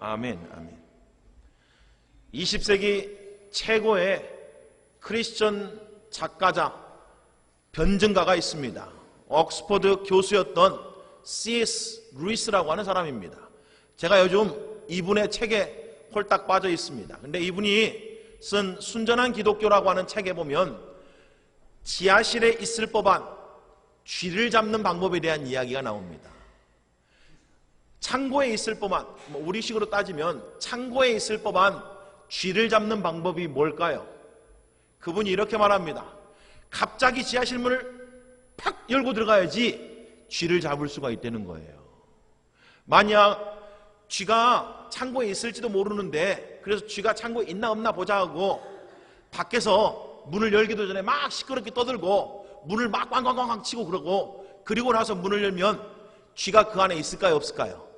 아멘, 아멘. 20세기 최고의 크리스천 작가자, 변증가가 있습니다. 옥스퍼드 교수였던 C.S. 루이스라고 하는 사람입니다. 제가 요즘 이분의 책에 홀딱 빠져 있습니다. 근데 이분이 쓴 순전한 기독교라고 하는 책에 보면 지하실에 있을 법한 쥐를 잡는 방법에 대한 이야기가 나옵니다. 창고에 있을 법한, 우리식으로 따지면 창고에 있을 법한 쥐를 잡는 방법이 뭘까요? 그분이 이렇게 말합니다. 갑자기 지하실 문을 팍 열고 들어가야지 쥐를 잡을 수가 있다는 거예요. 만약 쥐가 창고에 있을지도 모르는데, 그래서 쥐가 창고에 있나 없나 보자 하고 밖에서 문을 열기도 전에 막 시끄럽게 떠들고 문을 막 꽝꽝꽝 치고 그리고 나서 문을 열면 쥐가 그 안에 있을까요, 없을까요?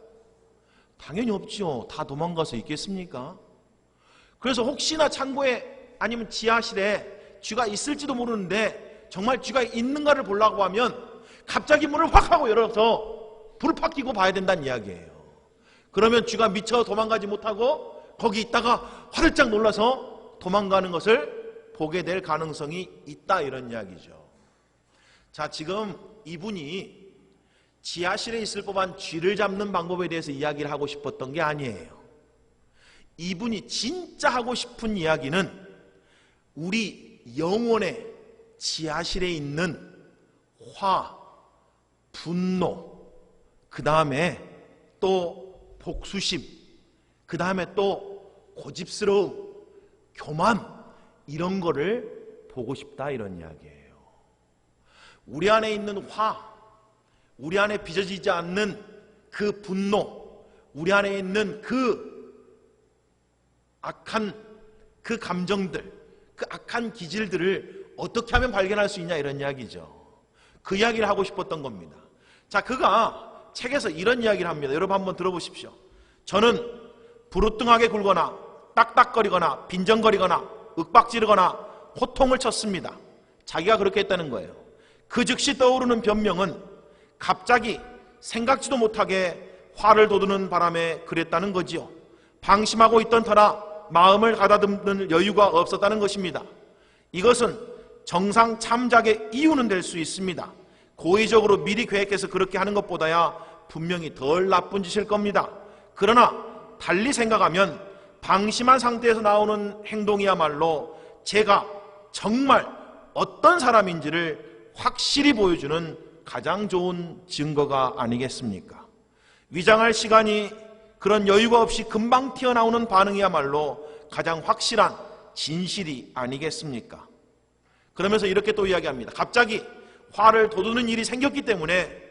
당연히 없죠. 다 도망가서 있겠습니까? 그래서 혹시나 창고에 아니면 지하실에 쥐가 있을지도 모르는데 정말 쥐가 있는가를 보려고 하면 갑자기 문을 확 하고 열어서 불을 팍 켜고 봐야 된다는 이야기예요. 그러면 쥐가 미처 도망가지 못하고 거기 있다가 화들짝 놀라서 도망가는 것을 보게 될 가능성이 있다, 이런 이야기죠. 자, 지금 이분이 지하실에 있을 법한 쥐를 잡는 방법에 대해서 이야기를 하고 싶었던 게 아니에요. 이분이 진짜 하고 싶은 이야기는 우리 영혼의 지하실에 있는 화, 분노, 그 다음에 또 복수심, 그 다음에 또 고집스러움, 교만, 이런 거를 보고 싶다, 이런 이야기예요. 우리 안에 있는 화, 우리 안에 빚어지지 않는 그 분노, 우리 안에 있는 그 악한 그 감정들, 그 악한 기질들을 어떻게 하면 발견할 수 있냐, 이런 이야기죠. 그 이야기를 하고 싶었던 겁니다. 자, 그가 책에서 이런 이야기를 합니다. 여러분 한번 들어보십시오. 저는 부르뚱하게 굴거나 딱딱거리거나 빈정거리거나 윽박지르거나 호통을 쳤습니다. 자기가 그렇게 했다는 거예요. 그 즉시 떠오르는 변명은 갑자기 생각지도 못하게 화를 돋우는 바람에 그랬다는 거지요. 방심하고 있던 터라 마음을 가다듬는 여유가 없었다는 것입니다. 이것은 정상 참작의 이유는 될 수 있습니다. 고의적으로 미리 계획해서 그렇게 하는 것보다야 분명히 덜 나쁜 짓일 겁니다. 그러나 달리 생각하면 방심한 상태에서 나오는 행동이야말로 제가 정말 어떤 사람인지를 확실히 보여주는 가장 좋은 증거가 아니겠습니까? 위장할 시간이 그런 여유가 없이 금방 튀어나오는 반응이야말로 가장 확실한 진실이 아니겠습니까? 그러면서 이렇게 또 이야기합니다. 갑자기 화를 돋우는 일이 생겼기 때문에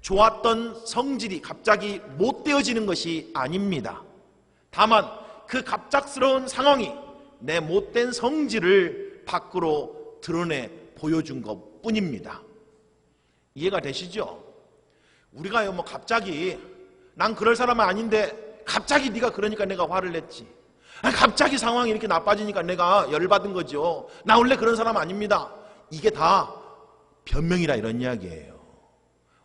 좋았던 성질이 갑자기 못되어지는 것이 아닙니다. 다만 그 갑작스러운 상황이 내 못된 성질을 밖으로 드러내 보여준 것 뿐입니다. 이해가 되시죠? 우리가요, 갑자기 난 그럴 사람은 아닌데 갑자기 네가 그러니까 내가 화를 냈지. 갑자기 상황이 이렇게 나빠지니까 내가 열받은 거죠. 나 원래 그런 사람 아닙니다. 이게 다 변명이라, 이런 이야기예요.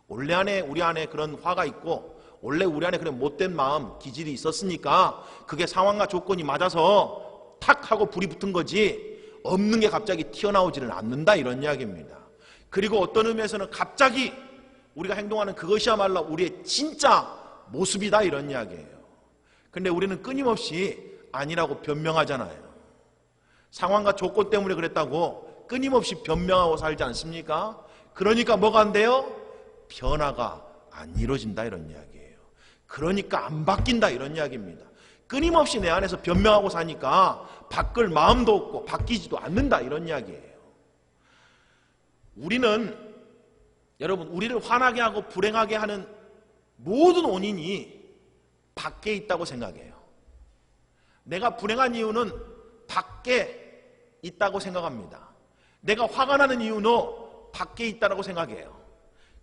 원래 우리 안에 그런 화가 있고 원래 우리 안에 그런 못된 마음, 기질이 있었으니까 그게 상황과 조건이 맞아서 탁 하고 불이 붙은 거지 없는 게 갑자기 튀어나오지는 않는다, 이런 이야기입니다. 그리고 어떤 의미에서는 갑자기 우리가 행동하는 그것이야말로 우리의 진짜 모습이다, 이런 이야기예요. 근데 우리는 끊임없이 아니라고 변명하잖아요. 상황과 조건 때문에 그랬다고 끊임없이 변명하고 살지 않습니까? 그러니까 뭐가 안 돼요? 변화가 안 이루어진다, 이런 이야기예요. 그러니까 안 바뀐다, 이런 이야기입니다. 끊임없이 내 안에서 변명하고 사니까 바꿀 마음도 없고 바뀌지도 않는다, 이런 이야기예요. 여러분, 우리를 화나게 하고 불행하게 하는 모든 원인이 밖에 있다고 생각해요. 내가 불행한 이유는 밖에 있다고 생각합니다. 내가 화가 나는 이유는 밖에 있다고 생각해요.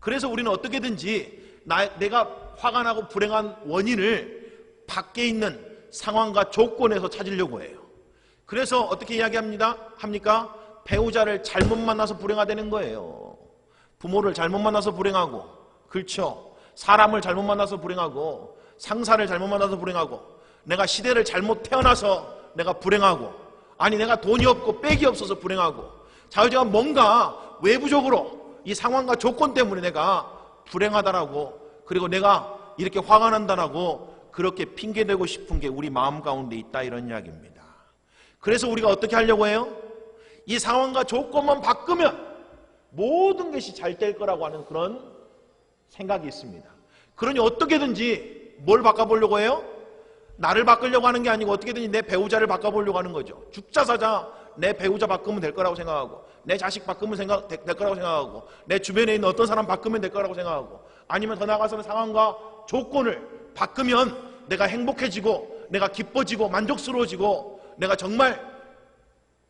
그래서 우리는 어떻게든지 내가 화가 나고 불행한 원인을 밖에 있는 상황과 조건에서 찾으려고 해요. 그래서 어떻게 이야기합니까? 배우자를 잘못 만나서 불행하다는 거예요. 부모를 잘못 만나서 불행하고, 그렇죠? 사람을 잘못 만나서 불행하고, 상사를 잘못 만나서 불행하고, 내가 시대를 잘못 태어나서 내가 불행하고, 아니 내가 돈이 없고 빽이 없어서 불행하고, 자유제가 뭔가 외부적으로 이 상황과 조건 때문에 내가 불행하다라고, 그리고 내가 이렇게 화가 난다라고 그렇게 핑계대고 싶은 게 우리 마음 가운데 있다, 이런 이야기입니다. 그래서 우리가 어떻게 하려고 해요? 이 상황과 조건만 바꾸면 모든 것이 잘 될 거라고 하는 그런 생각이 있습니다. 그러니 어떻게든지 뭘 바꿔보려고 해요? 나를 바꾸려고 하는 게 아니고 어떻게든지 내 배우자를 바꿔보려고 하는 거죠. 죽자 사자 내 배우자 바꾸면 될 거라고 생각하고, 내 자식 바꾸면 될 거라고 생각하고, 내 주변에 있는 어떤 사람 바꾸면 될 거라고 생각하고, 아니면 더 나아가서는 상황과 조건을 바꾸면 내가 행복해지고 내가 기뻐지고 만족스러워지고 내가 정말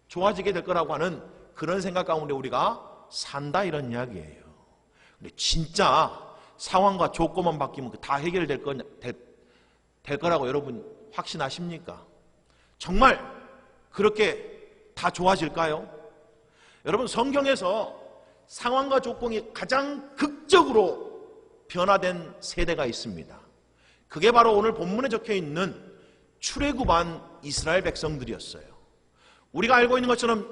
좋아지게 될 거라고 하는 그런 생각 가운데 우리가 산다, 이런 이야기예요. 근데 진짜 상황과 조건만 바뀌면 다 해결될 거라고 여러분 확신하십니까? 정말 그렇게 다 좋아질까요? 여러분, 성경에서 상황과 조건이 가장 극적으로 변화된 세대가 있습니다. 그게 바로 오늘 본문에 적혀있는 출애굽한 이스라엘 백성들이었어요. 우리가 알고 있는 것처럼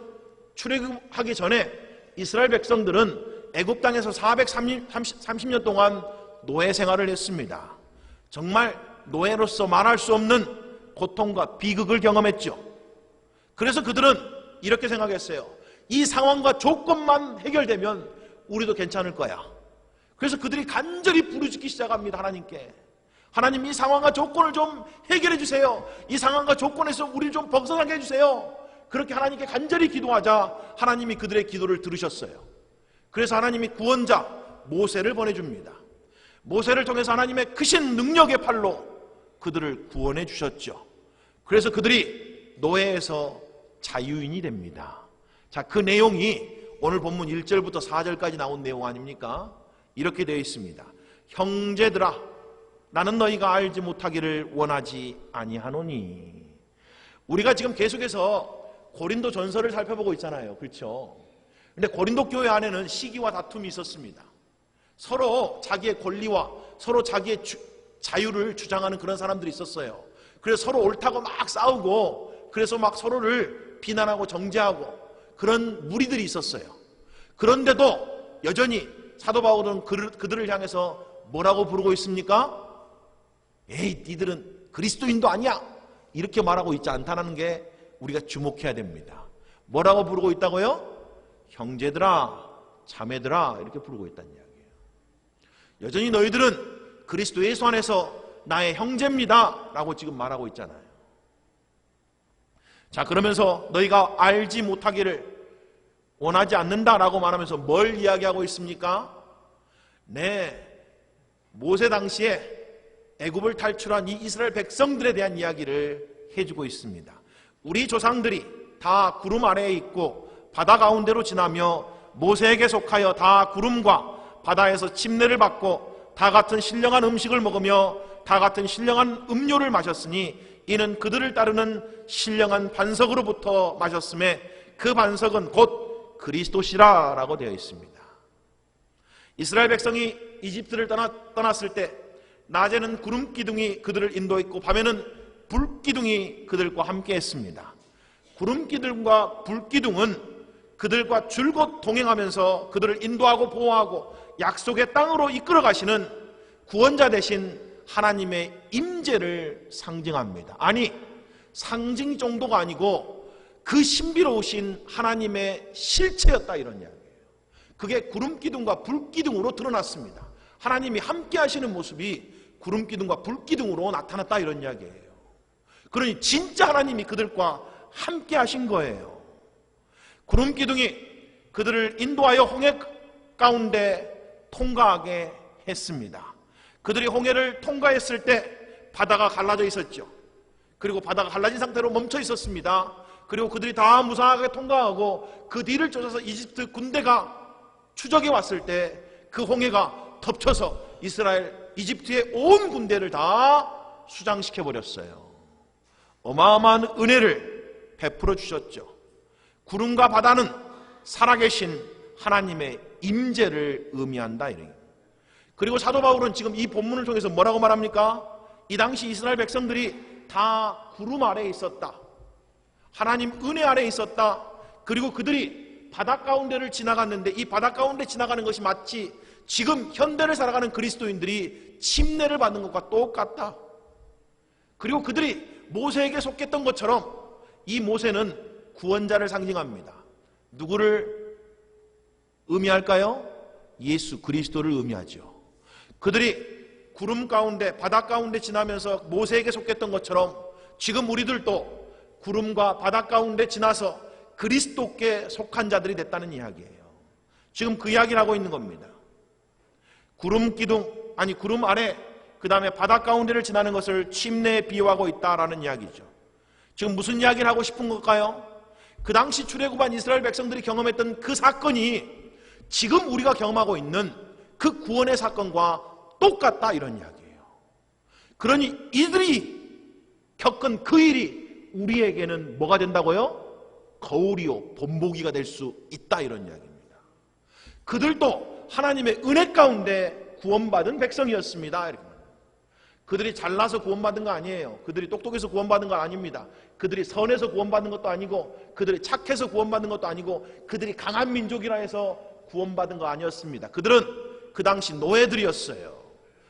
출애굽하기 전에 이스라엘 백성들은 애굽 땅에서 430년 동안 노예 생활을 했습니다. 정말 노예로서 말할 수 없는 고통과 비극을 경험했죠. 그래서 그들은 이렇게 생각했어요. 이 상황과 조건만 해결되면 우리도 괜찮을 거야. 그래서 그들이 간절히 부르짖기 시작합니다. 하나님께. 하나님, 이 상황과 조건을 좀 해결해 주세요. 이 상황과 조건에서 우리를 좀 벗어나게 해주세요. 그렇게 하나님께 간절히 기도하자 하나님이 그들의 기도를 들으셨어요. 그래서 하나님이 구원자 모세를 보내줍니다. 모세를 통해서 하나님의 크신 능력의 팔로 그들을 구원해 주셨죠. 그래서 그들이 노예에서 자유인이 됩니다. 자, 그 내용이 오늘 본문 1절부터 4절까지 나온 내용 아닙니까? 이렇게 되어 있습니다. 형제들아, 나는 너희가 알지 못하기를 원하지 아니하노니. 우리가 지금 계속해서 고린도 전서를 살펴보고 있잖아요. 그렇죠? 근데 고린도 교회 안에는 시기와 다툼이 있었습니다. 서로 자기의 권리와 서로 자기의 자유를 주장하는 그런 사람들이 있었어요. 그래서 서로 옳다고 막 싸우고, 그래서 막 서로를 비난하고 정죄하고 그런 무리들이 있었어요. 그런데도 여전히 사도 바울은 그들을 향해서 뭐라고 부르고 있습니까? 에이, 니들은 그리스도인도 아니야, 이렇게 말하고 있지 않다는 게 우리가 주목해야 됩니다. 뭐라고 부르고 있다고요? 형제들아, 자매들아, 이렇게 부르고 있다는 이야기예요. 여전히 너희들은 그리스도 예수 안에서 나의 형제입니다 라고 지금 말하고 있잖아요. 자, 그러면서 너희가 알지 못하기를 원하지 않는다라고 말하면서 뭘 이야기하고 있습니까? 모세 당시에 애굽을 탈출한 이 이스라엘 백성들에 대한 이야기를 해주고 있습니다. 우리 조상들이 다 구름 아래에 있고 바다 가운데로 지나며 모세에게 속하여 다 구름과 바다에서 침례를 받고 다 같은 신령한 음식을 먹으며 다 같은 신령한 음료를 마셨으니 이는 그들을 따르는 신령한 반석으로부터 마셨음에 그 반석은 곧 그리스도시라 라고 되어 있습니다. 이스라엘 백성이 이집트를 떠났을 때 낮에는 구름 기둥이 그들을 인도했고 밤에는 불 기둥이 그들과 함께 했습니다. 구름 기둥과 불 기둥은 그들과 줄곧 동행하면서 그들을 인도하고 보호하고 약속의 땅으로 이끌어 가시는 구원자 되신 하나님의 임재를 상징합니다. 아니, 상징 정도가 아니고 그 신비로우신 하나님의 실체였다, 이런 이야기예요. 그게 구름 기둥과 불 기둥으로 드러났습니다. 하나님이 함께 하시는 모습이 구름 기둥과 불 기둥으로 나타났다, 이런 이야기예요. 그러니 진짜 하나님이 그들과 함께 하신 거예요. 구름 기둥이 그들을 인도하여 홍해 가운데 통과하게 했습니다. 그들이 홍해를 통과했을 때 바다가 갈라져 있었죠. 그리고 바다가 갈라진 상태로 멈춰 있었습니다. 그리고 그들이 다 무사하게 통과하고 그 뒤를 쫓아서 이집트 군대가 추적해 왔을 때 그 홍해가 덮쳐서 이집트의 온 군대를 다 수장시켜 버렸어요. 어마어마한 은혜를 베풀어 주셨죠. 구름과 바다는 살아계신 하나님의 임재를 의미한다, 이래요. 그리고 사도 바울은 지금 이 본문을 통해서 뭐라고 말합니까? 이 당시 이스라엘 백성들이 다 구름 아래에 있었다. 하나님 은혜 아래에 있었다. 그리고 그들이 바다 가운데를 지나갔는데 이 바다 가운데 지나가는 것이 마치 지금 현대를 살아가는 그리스도인들이 침례를 받는 것과 똑같다. 그리고 그들이 모세에게 속했던 것처럼 이 모세는 구원자를 상징합니다. 누구를 의미할까요? 예수 그리스도를 의미하죠. 그들이 구름 가운데 바다 가운데 지나면서 모세에게 속했던 것처럼 지금 우리들도 구름과 바다 가운데 지나서 그리스도께 속한 자들이 됐다는 이야기예요. 지금 그 이야기를 하고 있는 겁니다. 구름 아래 그 다음에 바다 가운데를 지나는 것을 침례에 비유하고 있다라는 이야기죠. 지금 무슨 이야기를 하고 싶은 걸까요? 그 당시 출애굽한 이스라엘 백성들이 경험했던 그 사건이 지금 우리가 경험하고 있는 그 구원의 사건과 똑같다 이런 이야기예요. 그러니 이들이 겪은 그 일이 우리에게는 뭐가 된다고요? 거울이요 본보기가 될 수 있다 이런 이야기입니다. 그들도 하나님의 은혜 가운데 구원받은 백성이었습니다. 이렇게 그들이 잘나서 구원받은 거 아니에요. 그들이 똑똑해서 구원받은 건 아닙니다. 그들이 선해서 구원받은 것도 아니고 그들이 착해서 구원받은 것도 아니고 그들이 강한 민족이라 해서 구원받은 거 아니었습니다. 그들은 그 당시 노예들이었어요.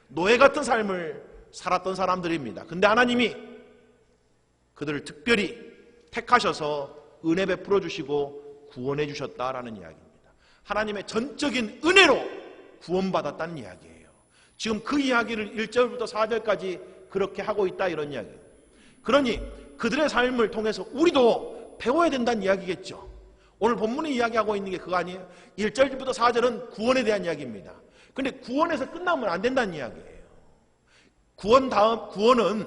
노예 같은 삶을 살았던 사람들입니다. 근데 하나님이 그들을 특별히 택하셔서 은혜 베풀어 주시고 구원해 주셨다라는 이야기입니다. 하나님의 전적인 은혜로 구원받았다는 이야기예요. 지금 그 이야기를 1절부터 4절까지 그렇게 하고 있다 이런 이야기예요. 그러니 그들의 삶을 통해서 우리도 배워야 된다는 이야기겠죠. 오늘 본문이 이야기하고 있는 게 그거 아니에요? 1절부터 4절은 구원에 대한 이야기입니다. 근데 구원에서 끝나면 안 된다는 이야기예요. 구원은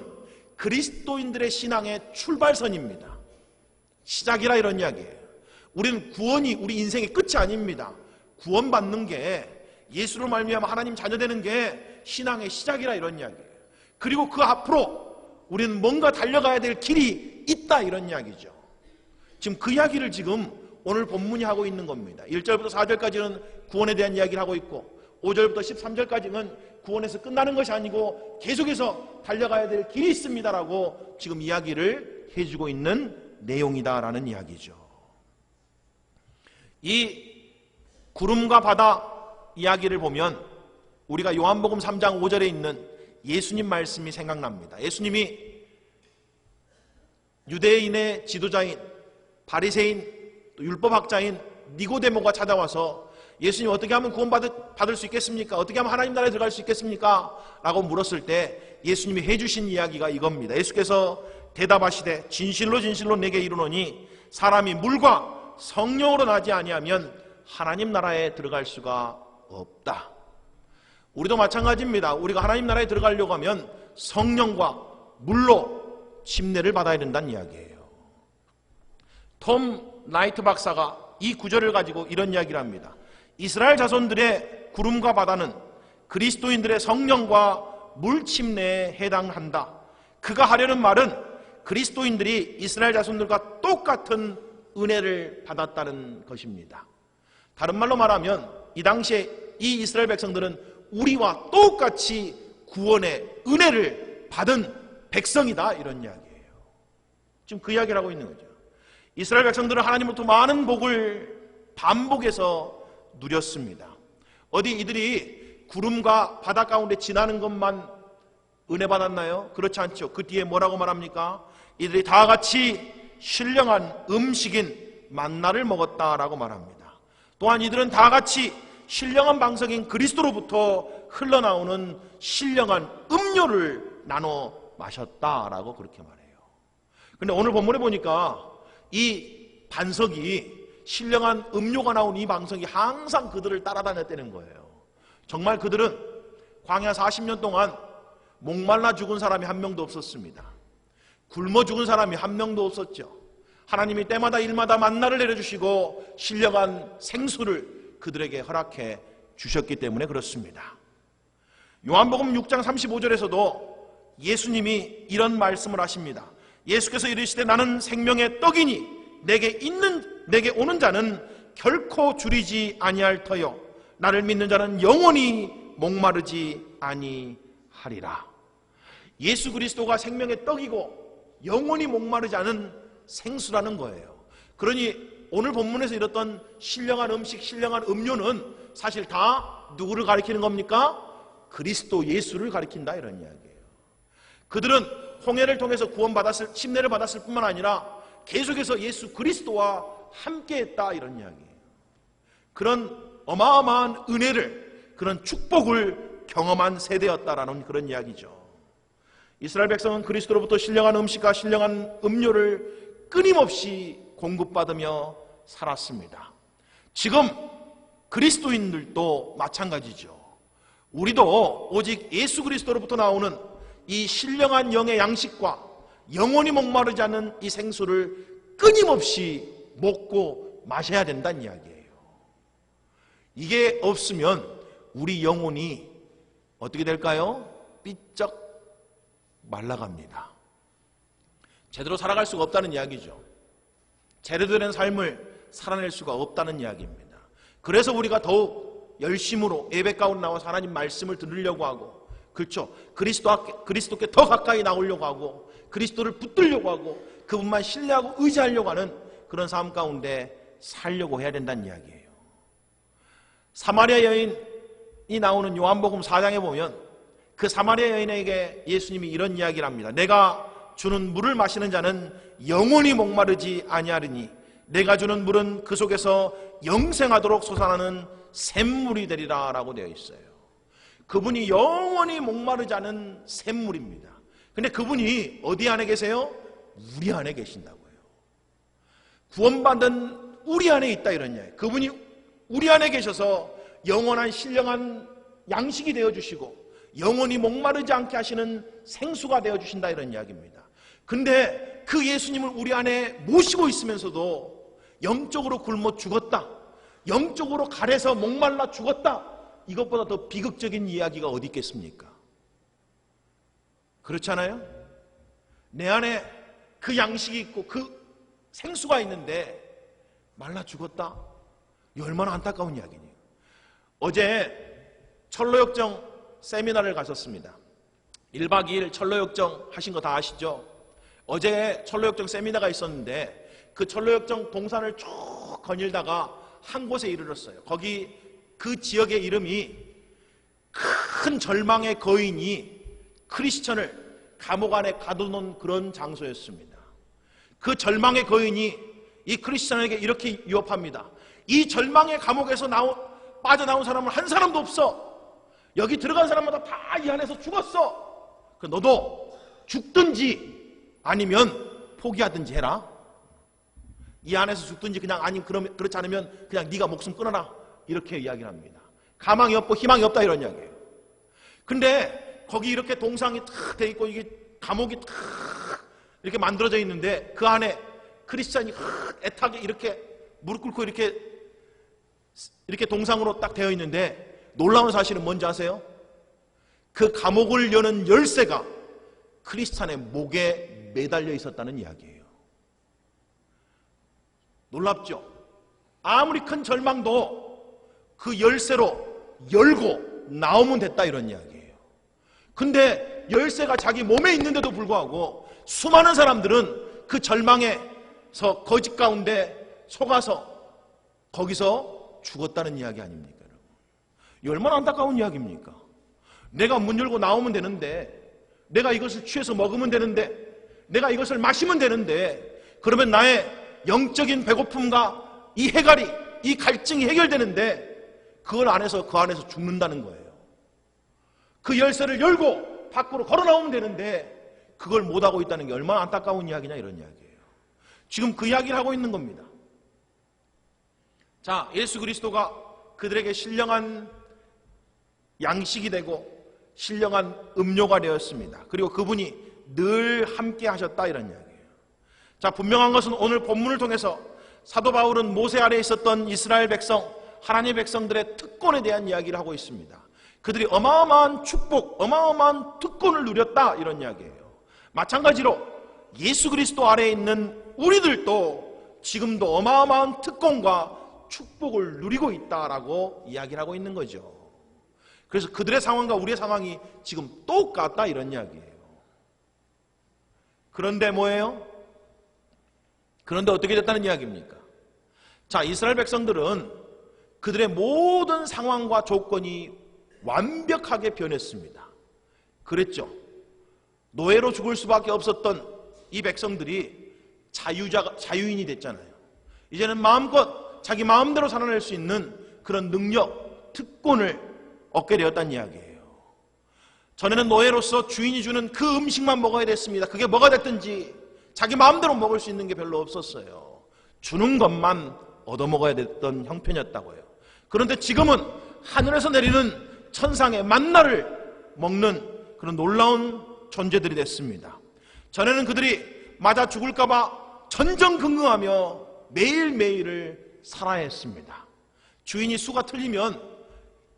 그리스도인들의 신앙의 출발선입니다. 시작이라 이런 이야기예요. 우리는 구원이 우리 인생의 끝이 아닙니다. 구원받는 게 예수로 말미암아 하나님 자녀 되는 게 신앙의 시작이라 이런 이야기예요. 그리고 그 앞으로 우리는 뭔가 달려가야 될 길이 있다 이런 이야기죠. 지금 그 이야기를 지금 오늘 본문이 하고 있는 겁니다. 1절부터 4절까지는 구원에 대한 이야기를 하고 있고 5절부터 13절까지는 구원에서 끝나는 것이 아니고 계속해서 달려가야 될 길이 있습니다라고 지금 이야기를 해주고 있는 내용이다라는 이야기죠. 이 구름과 바다 이야기를 보면 우리가 요한복음 3장 5절에 있는 예수님 말씀이 생각납니다. 예수님이 유대인의 지도자인 바리새인 또 율법학자인 니고데모가 찾아와서 예수님 어떻게 하면 구원받을 수 있겠습니까? 어떻게 하면 하나님 나라에 들어갈 수 있겠습니까? 라고 물었을 때 예수님이 해주신 이야기가 이겁니다. 예수께서 대답하시되 진실로 진실로 내게 이르노니 사람이 물과 성령으로 나지 아니하면 하나님 나라에 들어갈 수가 없다. 우리도 마찬가지입니다. 우리가 하나님 나라에 들어가려고 하면 성령과 물로 침례를 받아야 된다는 이야기예요. 톰 나이트 박사가 이 구절을 가지고 이런 이야기를 합니다. 이스라엘 자손들의 구름과 바다는 그리스도인들의 성령과 물 침례에 해당한다. 그가 하려는 말은 그리스도인들이 이스라엘 자손들과 똑같은 은혜를 받았다는 것입니다. 다른 말로 말하면 이 당시에 이 이스라엘 백성들은 우리와 똑같이 구원의 은혜를 받은 백성이다 이런 이야기예요. 지금 그 이야기를 하고 있는 거죠. 이스라엘 백성들은 하나님으로부터 많은 복을 반복해서 누렸습니다. 어디 이들이 구름과 바다 가운데 지나는 것만 은혜 받았나요? 그렇지 않죠. 그 뒤에 뭐라고 말합니까? 이들이 다 같이 신령한 음식인 만나를 먹었다라고 말합니다. 또한 이들은 다 같이 신령한 방석인 그리스도로부터 흘러나오는 신령한 음료를 나눠 마셨다라고 그렇게 말해요. 근데 오늘 본문에 보니까 이 반석이 신령한 음료가 나온 이 방석이 항상 그들을 따라다녔다는 거예요. 정말 그들은 광야 40년 동안 목말라 죽은 사람이 한 명도 없었습니다. 굶어 죽은 사람이 한 명도 없었죠. 하나님이 때마다 일마다 만나를 내려주시고 신령한 생수를 그들에게 허락해 주셨기 때문에 그렇습니다. 요한복음 6장 35절에서도 예수님이 이런 말씀을 하십니다. 예수께서 이르시되 나는 생명의 떡이니 내게 오는 자는 결코 줄이지 아니할 터요 나를 믿는 자는 영원히 목마르지 아니하리라. 예수 그리스도가 생명의 떡이고 영원히 목마르지 않은 생수라는 거예요. 그러니 오늘 본문에서 이뤘던 신령한 음식, 신령한 음료는 사실 다 누구를 가리키는 겁니까? 그리스도 예수를 가리킨다 이런 이야기예요. 그들은 홍해를 통해서 침례를 받았을 뿐만 아니라 계속해서 예수 그리스도와 함께했다 이런 이야기예요. 그런 어마어마한 은혜를, 그런 축복을 경험한 세대였다라는 그런 이야기죠. 이스라엘 백성은 그리스도로부터 신령한 음식과 신령한 음료를 끊임없이 공급받으며 살았습니다. 지금 그리스도인들도 마찬가지죠. 우리도 오직 예수 그리스도로부터 나오는 이 신령한 영의 양식과 영원히 목마르지 않는 이 생수를 끊임없이 먹고 마셔야 된다는 이야기예요. 이게 없으면 우리 영혼이 어떻게 될까요? 삐쩍 말라갑니다. 제대로 살아갈 수가 없다는 이야기죠. 제대로 된 삶을 살아낼 수가 없다는 이야기입니다. 그래서 우리가 더욱 열심으로 예배 가운데 나와서 하나님 말씀을 들으려고 하고, 그렇죠, 그리스도께 더 가까이 나오려고 하고, 그리스도를 붙들려고 하고, 그분만 신뢰하고 의지하려고 하는 그런 삶 가운데 살려고 해야 된다는 이야기예요. 사마리아 여인이 나오는 요한복음 4장에 보면 그 사마리아 여인에게 예수님이 이런 이야기를 합니다. 내가 주는 물을 마시는 자는 영원히 목마르지 아니하리니 내가 주는 물은 그 속에서 영생하도록 솟아나는 샘물이 되리라 라고 되어 있어요. 그분이 영원히 목마르지 않은 샘물입니다. 근데 그분이 어디 안에 계세요? 우리 안에 계신다고요. 구원받은 우리 안에 있다 이런 이야기. 그분이 우리 안에 계셔서 영원한 신령한 양식이 되어주시고 영원히 목마르지 않게 하시는 생수가 되어주신다 이런 이야기입니다. 근데 그 예수님을 우리 안에 모시고 있으면서도 영적으로 굶어 죽었다, 영적으로 가래서 목말라 죽었다, 이것보다 더 비극적인 이야기가 어디 있겠습니까? 그렇잖아요? 내 안에 그 양식이 있고 그 생수가 있는데 말라 죽었다? 이 얼마나 안타까운 이야기니. 어제 철로역정 세미나를 가셨습니다. 1박 2일 철로역정 하신 거 다 아시죠? 어제 철로역정 세미나가 있었는데 그 철로역정 동산을 쭉 거닐다가 한 곳에 이르렀어요. 거기 그 지역의 이름이 큰 절망의 거인이 크리스천을 감옥 안에 가둬놓은 그런 장소였습니다. 그 절망의 거인이 이 크리스천에게 이렇게 유업합니다. 이 절망의 감옥에서 빠져나온 사람은 한 사람도 없어. 여기 들어간 사람마다 다 이 안에서 죽었어. 너도 죽든지 아니면 포기하든지 해라. 이 안에서 죽든지 그냥 아니면 그렇지 않으면 그냥 네가 목숨 끊어라. 이렇게 이야기를 합니다. 가망이 없고 희망이 없다 이런 이야기예요. 근데 거기 이렇게 동상이 탁 돼 있고 이게 감옥이 탁 이렇게 만들어져 있는데 그 안에 크리스찬이 애타게 이렇게 무릎 꿇고 이렇게 동상으로 딱 되어 있는데 놀라운 사실은 뭔지 아세요? 그 감옥을 여는 열쇠가 크리스찬의 목에 매달려 있었다는 이야기예요. 놀랍죠? 아무리 큰 절망도 그 열쇠로 열고 나오면 됐다 이런 이야기예요. 근데 열쇠가 자기 몸에 있는데도 불구하고 수많은 사람들은 그 절망에서 거짓 가운데 속아서 거기서 죽었다는 이야기 아닙니까? 이 얼마나 안타까운 이야기입니까? 내가 문 열고 나오면 되는데, 내가 이것을 취해서 먹으면 되는데, 내가 이것을 마시면 되는데, 그러면 나의 영적인 배고픔과 이 해갈이, 이 갈증이 해결되는데 그 안에서 죽는다는 거예요. 그 열쇠를 열고 밖으로 걸어 나오면 되는데 그걸 못하고 있다는 게 얼마나 안타까운 이야기냐 이런 이야기예요. 지금 그 이야기를 하고 있는 겁니다. 자, 예수 그리스도가 그들에게 신령한 양식이 되고 신령한 음료가 되었습니다. 그리고 그분이 늘 함께 하셨다 이런 이야기예요. 자, 분명한 것은 오늘 본문을 통해서 사도 바울은 모세 아래에 있었던 이스라엘 백성, 하나님의 백성들의 특권에 대한 이야기를 하고 있습니다. 그들이 어마어마한 축복, 어마어마한 특권을 누렸다 이런 이야기예요. 마찬가지로 예수 그리스도 아래에 있는 우리들도 지금도 어마어마한 특권과 축복을 누리고 있다라고 이야기를 하고 있는 거죠. 그래서 그들의 상황과 우리의 상황이 지금 똑같다 이런 이야기예요. 그런데 뭐예요? 그런데 어떻게 됐다는 이야기입니까? 자, 이스라엘 백성들은 그들의 모든 상황과 조건이 완벽하게 변했습니다. 그랬죠. 노예로 죽을 수밖에 없었던 이 백성들이 자유인이 됐잖아요. 이제는 마음껏 자기 마음대로 살아낼 수 있는 그런 능력, 특권을 얻게 되었다는 이야기예요. 전에는 노예로서 주인이 주는 그 음식만 먹어야 됐습니다. 그게 뭐가 됐든지 자기 마음대로 먹을 수 있는 게 별로 없었어요. 주는 것만 얻어먹어야 됐던 형편이었다고요. 그런데 지금은 하늘에서 내리는 천상의 만나를 먹는 그런 놀라운 존재들이 됐습니다. 전에는 그들이 맞아 죽을까봐 전전긍긍하며 매일매일을 살아야 했습니다. 주인이 수가 틀리면,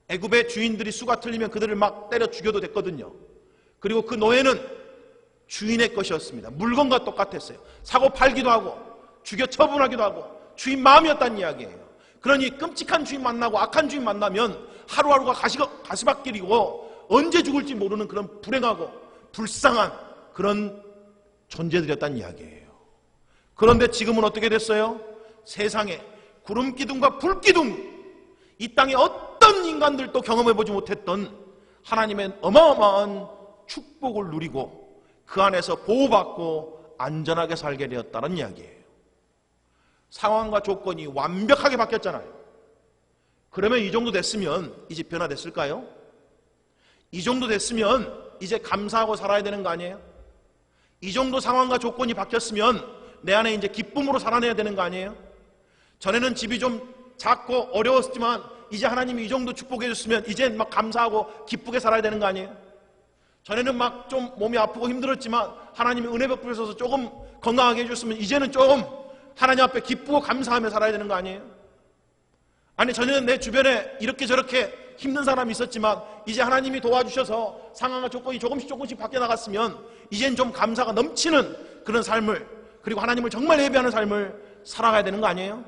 애굽의 주인들이 수가 틀리면 그들을 막 때려 죽여도 됐거든요. 그리고 그 노예는 주인의 것이었습니다. 물건과 똑같았어요. 사고 팔기도 하고 죽여 처분하기도 하고 주인 마음이었다는 이야기예요. 그러니 끔찍한 주인 만나고 악한 주인 만나면 하루하루가 가시밭길이고 언제 죽을지 모르는 그런 불행하고 불쌍한 그런 존재들이었다는 이야기예요. 그런데 지금은 어떻게 됐어요? 세상에 구름기둥과 불기둥, 이 땅에 어떤 인간들도 경험해보지 못했던 하나님의 어마어마한 축복을 누리고 그 안에서 보호받고 안전하게 살게 되었다는 이야기예요. 상황과 조건이 완벽하게 바뀌었잖아요. 그러면 이 정도 됐으면 이제 변화됐을까요? 이 정도 됐으면 이제 감사하고 살아야 되는 거 아니에요? 이 정도 상황과 조건이 바뀌었으면 내 안에 이제 기쁨으로 살아내야 되는 거 아니에요? 전에는 집이 좀 작고 어려웠지만 이제 하나님이 이 정도 축복해 줬으면 이제 막 감사하고 기쁘게 살아야 되는 거 아니에요? 전에는 막 좀 몸이 아프고 힘들었지만 하나님이 은혜 베푸셔서 조금 건강하게 해줬으면 이제는 조금 하나님 앞에 기쁘고 감사하며 살아야 되는 거 아니에요? 아니, 전에는 내 주변에 이렇게 저렇게 힘든 사람이 있었지만 이제 하나님이 도와주셔서 상황과 조건이 조금씩 바뀌어 나갔으면 이젠 좀 감사가 넘치는 그런 삶을, 그리고 하나님을 정말 예배하는 삶을 살아가야 되는 거 아니에요?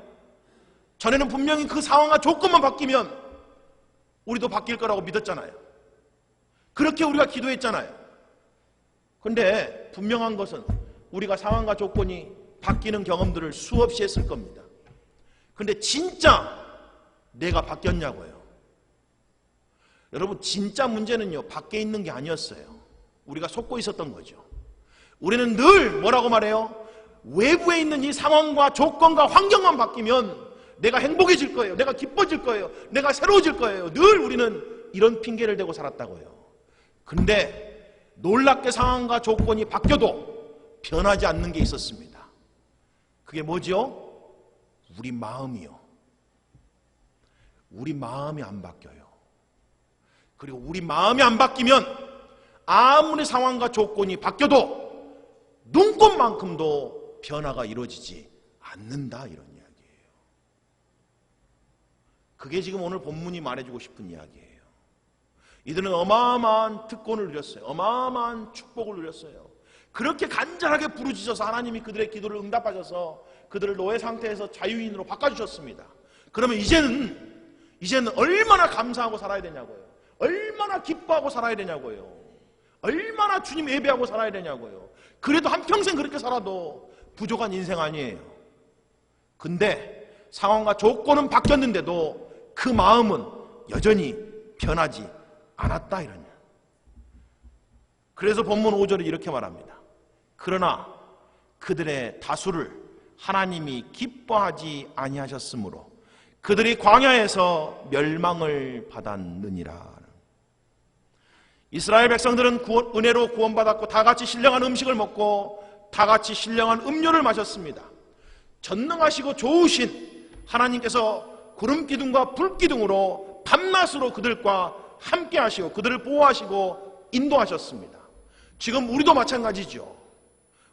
전에는 분명히 그 상황과 조건만 바뀌면 우리도 바뀔 거라고 믿었잖아요. 그렇게 우리가 기도했잖아요. 그런데 분명한 것은 우리가 상황과 조건이 바뀌는 경험들을 수없이 했을 겁니다. 그런데 진짜 내가 바뀌었냐고요. 여러분, 진짜 문제는요, 밖에 있는 게 아니었어요. 우리가 속고 있었던 거죠. 우리는 늘 뭐라고 말해요? 외부에 있는 이 상황과 조건과 환경만 바뀌면 내가 행복해질 거예요. 내가 기뻐질 거예요. 내가 새로워질 거예요. 늘 우리는 이런 핑계를 대고 살았다고요. 근데 놀랍게 상황과 조건이 바뀌어도 변하지 않는 게 있었습니다. 그게 뭐죠? 우리 마음이요. 우리 마음이 안 바뀌어요. 그리고 우리 마음이 안 바뀌면 아무리 상황과 조건이 바뀌어도 눈꽃만큼도 변화가 이루어지지 않는다, 이런 이야기예요. 그게 지금 오늘 본문이 말해주고 싶은 이야기예요. 이들은 어마어마한 특권을 누렸어요. 어마어마한 축복을 누렸어요. 그렇게 간절하게 부르짖어서 하나님이 그들의 기도를 응답하셔서 그들을 노예 상태에서 자유인으로 바꿔주셨습니다. 그러면 이제는 얼마나 감사하고 살아야 되냐고요. 얼마나 기뻐하고 살아야 되냐고요. 얼마나 주님 예배하고 살아야 되냐고요. 그래도 한평생 그렇게 살아도 부족한 인생 아니에요. 근데 상황과 조건은 바뀌었는데도 그 마음은 여전히 변하지 않았다, 이런. 그래서 본문 5절에 이렇게 말합니다. 그러나 그들의 다수를 하나님이 기뻐하지 아니하셨으므로 그들이 광야에서 멸망을 받았느니라. 이스라엘 백성들은 은혜로 구원받았고 다 같이 신령한 음식을 먹고 다 같이 신령한 음료를 마셨습니다. 전능하시고 좋으신 하나님께서 구름기둥과 불기둥으로 밤낮으로 그들과 함께 하시고 그들을 보호하시고 인도하셨습니다. 지금 우리도 마찬가지죠.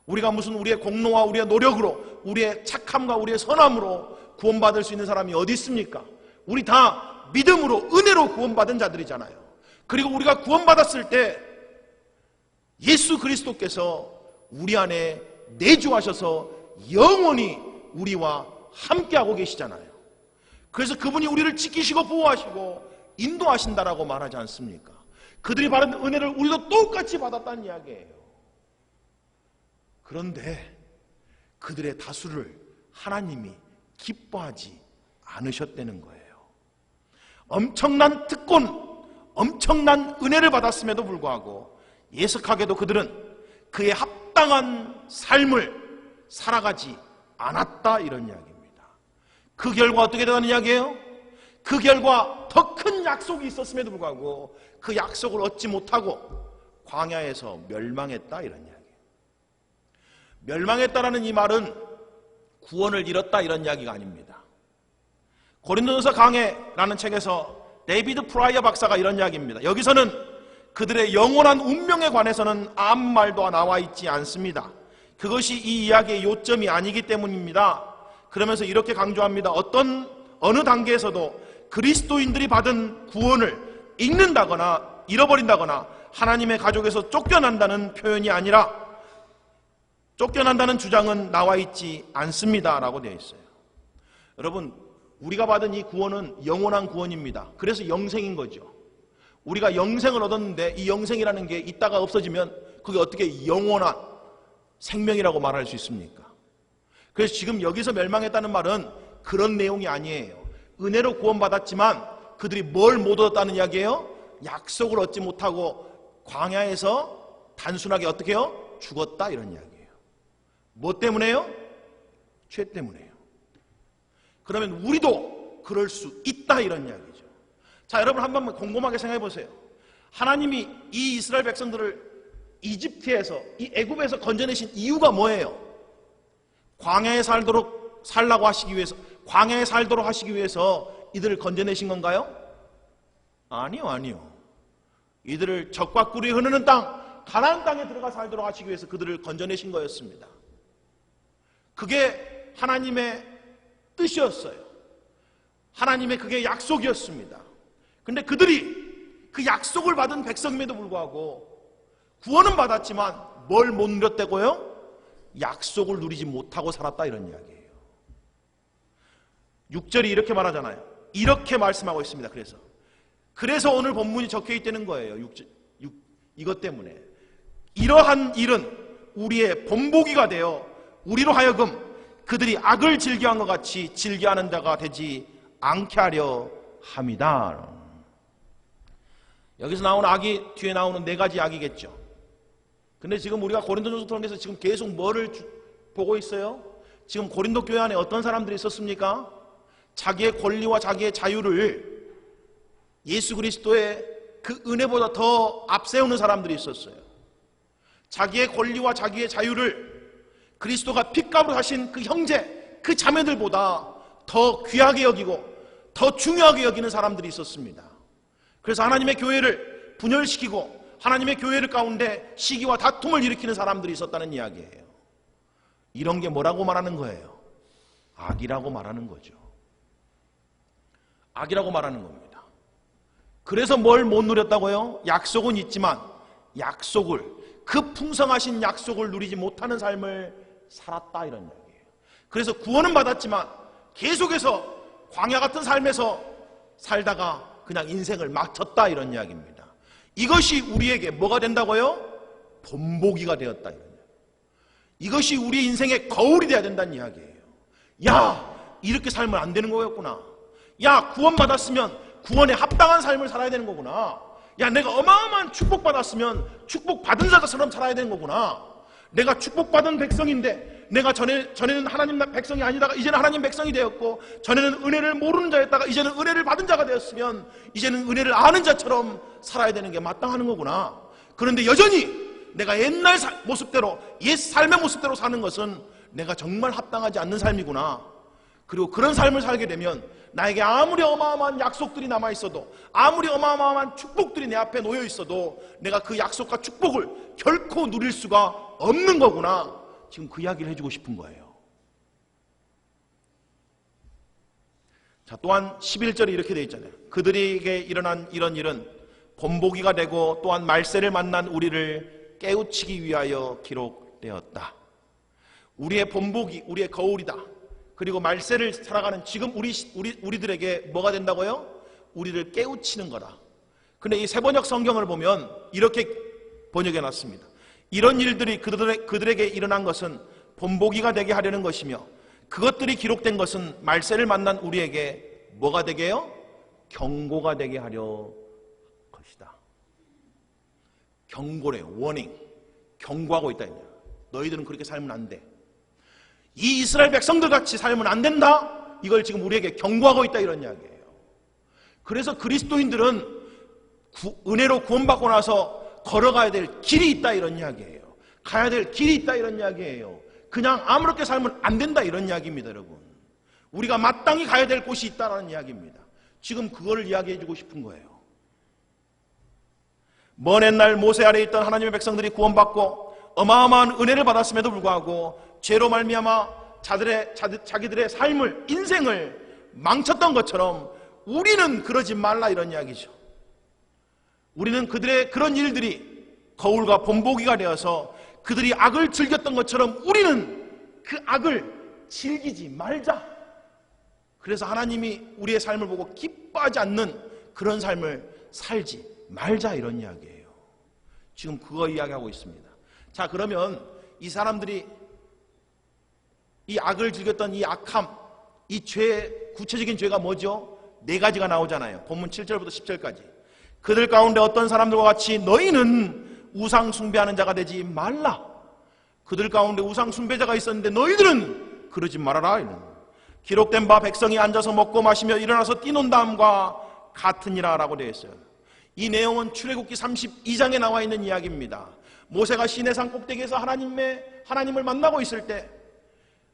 우리가 무슨 우리의 공로와 우리의 노력으로, 우리의 착함과 우리의 선함으로 구원받을 수 있는 사람이 어디 있습니까? 우리 다 믿음으로, 은혜로 구원받은 자들이잖아요. 그리고 우리가 구원받았을 때 예수 그리스도께서 우리 안에 내주하셔서 영원히 우리와 함께하고 계시잖아요. 그래서 그분이 우리를 지키시고 보호하시고 인도하신다라고 말하지 않습니까? 그들이 받은 은혜를 우리도 똑같이 받았다는 이야기예요. 그런데 그들의 다수를 하나님이 기뻐하지 않으셨다는 거예요. 엄청난 특권, 엄청난 은혜를 받았음에도 불구하고 예석하게도 그들은 그에 합당한 삶을 살아가지 않았다, 이런 이야기입니다. 그 결과 어떻게 되는 이야기예요? 그 결과 더 큰 약속이 있었음에도 불구하고 그 약속을 얻지 못하고 광야에서 멸망했다, 이런 이야기예요. 멸망했다라는 이 말은 구원을 잃었다, 이런 이야기가 아닙니다. 고린도전서 강해라는 책에서 데이비드 프라이어 박사가 이런 이야기입니다. 여기서는 그들의 영원한 운명에 관해서는 아무 말도 나와 있지 않습니다. 그것이 이 이야기의 요점이 아니기 때문입니다. 그러면서 이렇게 강조합니다. 어느 단계에서도 그리스도인들이 받은 구원을 잃는다거나 잃어버린다거나 하나님의 가족에서 쫓겨난다는 표현이 아니라 쫓겨난다는 주장은 나와 있지 않습니다 라고 되어 있어요. 여러분, 우리가 받은 이 구원은 영원한 구원입니다. 그래서 영생인 거죠. 우리가 영생을 얻었는데 이 영생이라는 게 있다가 없어지면 그게 어떻게 영원한 생명이라고 말할 수 있습니까? 그래서 지금 여기서 멸망했다는 말은 그런 내용이 아니에요. 은혜로 구원받았지만 그들이 뭘 못 얻었다는 이야기예요? 약속을 얻지 못하고 광야에서 단순하게 어떻게 해요? 죽었다, 이런 이야기예요. 뭐 때문에요? 죄 때문에요. 그러면 우리도 그럴 수 있다, 이런 이야기죠. 자, 여러분 한번 곰곰하게 생각해 보세요. 하나님이 이 이스라엘 백성들을 이집트에서, 이 애굽에서 건져내신 이유가 뭐예요? 광야에 살라고 하시기 위해서, 광야에 살도록 하시기 위해서 이들을 건져내신 건가요? 아니요. 이들을 적과 꿀이 흐르는 땅, 가나안 땅에 들어가 살도록 하시기 위해서 그들을 건져내신 거였습니다. 그게 하나님의 뜻이었어요. 하나님의 그게 약속이었습니다. 근데 그들이 그 약속을 받은 백성임에도 불구하고 구원은 받았지만 뭘 못 누렸다고요? 약속을 누리지 못하고 살았다, 이런 이야기예요. 6절이 이렇게 말하잖아요. 이렇게 말씀하고 있습니다. 그래서 오늘 본문이 적혀 있다는 거예요. 이것 때문에 이러한 일은 우리의 본보기가 되어 우리로 하여금 그들이 악을 즐겨한 것 같이 즐겨하는 자가 되지 않게 하려 함이다. 여기서 나오는 악이 뒤에 나오는 네 가지 악이겠죠. 근데 지금 우리가 고린도전서 통해서 지금 계속 뭐를 보고 있어요? 지금 고린도 교회 안에 어떤 사람들이 있었습니까? 자기의 권리와 자기의 자유를 예수 그리스도의 그 은혜보다 더 앞세우는 사람들이 있었어요. 자기의 권리와 자기의 자유를 그리스도가 핏값으로 하신 그 형제, 그 자매들보다 더 귀하게 여기고 더 중요하게 여기는 사람들이 있었습니다. 그래서 하나님의 교회를 분열시키고 하나님의 교회를 가운데 시기와 다툼을 일으키는 사람들이 있었다는 이야기예요. 이런 게 뭐라고 말하는 거예요? 악이라고 말하는 거죠. 악이라고 말하는 겁니다. 그래서 뭘 못 누렸다고요? 약속은 있지만 그 풍성하신 약속을 누리지 못하는 삶을 살았다, 이런 이야기예요. 그래서 구원은 받았지만 계속해서 광야 같은 삶에서 살다가 그냥 인생을 마쳤다, 이런 이야기입니다. 이것이 우리에게 뭐가 된다고요? 본보기가 되었다, 이런 이야기. 이것이 우리 인생의 거울이 되어야 된다는 이야기예요. 야, 이렇게 살면 안 되는 거였구나. 야, 구원받았으면 구원에 합당한 삶을 살아야 되는 거구나. 야, 내가 어마어마한 축복받았으면 축복받은 자처럼 살아야 되는 거구나. 내가 축복받은 백성인데 내가 전에는 하나님 백성이 아니다가 이제는 하나님 백성이 되었고, 전에는 은혜를 모르는 자였다가 이제는 은혜를 받은 자가 되었으면 이제는 은혜를 아는 자처럼 살아야 되는 게 마땅한 거구나. 그런데 여전히 내가 옛날 모습대로, 옛 삶의 모습대로 사는 것은 내가 정말 합당하지 않는 삶이구나. 그리고 그런 삶을 살게 되면 나에게 아무리 어마어마한 약속들이 남아있어도, 아무리 어마어마한 축복들이 내 앞에 놓여있어도 내가 그 약속과 축복을 결코 누릴 수가 없는 거구나. 지금 그 이야기를 해주고 싶은 거예요. 자, 또한 11절에 이렇게 되어 있잖아요. 그들에게 일어난 이런 일은 본보기가 되고 또한 말세를 만난 우리를 깨우치기 위하여 기록되었다. 우리의 본보기, 우리의 거울이다. 그리고 말세를 살아가는 지금 우리들에게 뭐가 된다고요? 우리를 깨우치는 거다. 근데 이 세번역 성경을 보면 이렇게 번역해 놨습니다. 이런 일들이 그들에게 일어난 것은 본보기가 되게 하려는 것이며, 그것들이 기록된 것은 말세를 만난 우리에게 뭐가 되게 해요? 경고가 되게 하려 것이다. 경고래요. 워닝. 경고하고 있다. 너희들은 그렇게 살면 안 돼. 이 이스라엘 백성들 같이 살면 안 된다. 이걸 지금 우리에게 경고하고 있다, 이런 이야기예요. 그래서 그리스도인들은 은혜로 구원받고 나서 걸어가야 될 길이 있다, 이런 이야기예요. 가야 될 길이 있다, 이런 이야기예요. 그냥 아무렇게 살면 안 된다, 이런 이야기입니다, 여러분. 우리가 마땅히 가야 될 곳이 있다는 이야기입니다. 지금 그걸 이야기해 주고 싶은 거예요. 먼 옛날 모세 아래에 있던 하나님의 백성들이 구원받고 어마어마한 은혜를 받았음에도 불구하고 죄로 말미암아 자기들의 삶을, 인생을 망쳤던 것처럼 우리는 그러지 말라, 이런 이야기죠. 우리는 그들의 그런 일들이 거울과 본보기가 되어서 그들이 악을 즐겼던 것처럼 우리는 그 악을 즐기지 말자. 그래서 하나님이 우리의 삶을 보고 기뻐하지 않는 그런 삶을 살지 말자, 이런 이야기예요. 지금 그거 이야기하고 있습니다. 자, 그러면 이 사람들이 이 악을 즐겼던 이 악함, 이 죄, 구체적인 죄가 뭐죠? 4가지가 나오잖아요. 본문 7절부터 10절까지. 그들 가운데 어떤 사람들과 같이 너희는 우상 숭배하는 자가 되지 말라. 그들 가운데 우상 숭배자가 있었는데 너희들은 그러지 말아라, 이런. 기록된 바 백성이 앉아서 먹고 마시며 일어나서 뛰논다함과 같으니라 라고 되어 있어요. 이 내용은 출애굽기 32장에 나와 있는 이야기입니다. 모세가 시내산 꼭대기에서 하나님을 만나고 있을 때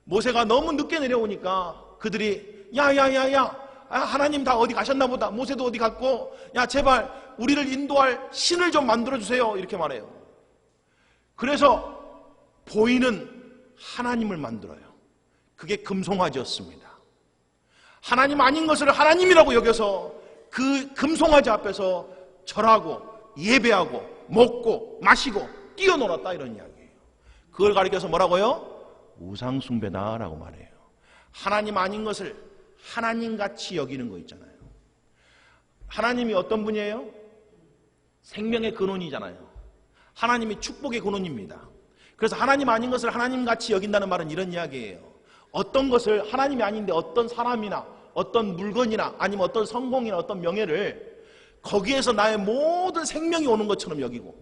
모세가 너무 늦게 내려오니까 그들이 야야야야, 하나님 다 어디 가셨나 보다. 모세도 어디 갔고, 야 제발 우리를 인도할 신을 좀 만들어주세요, 이렇게 말해요. 그래서 보이는 하나님을 만들어요. 그게 금송아지였습니다. 하나님 아닌 것을 하나님이라고 여겨서 그 금송아지 앞에서 절하고 예배하고 먹고 마시고 뛰어놀았다, 이런 이야기예요. 그걸 가리켜서 뭐라고요? 우상숭배다라고 말해요. 하나님 아닌 것을 하나님같이 여기는 거 있잖아요. 하나님이 어떤 분이에요? 생명의 근원이잖아요. 하나님이 축복의 근원입니다. 그래서 하나님 아닌 것을 하나님같이 여긴다는 말은 이런 이야기예요. 어떤 것을 하나님이 아닌데 어떤 사람이나 어떤 물건이나 아니면 어떤 성공이나 어떤 명예를 거기에서 나의 모든 생명이 오는 것처럼 여기고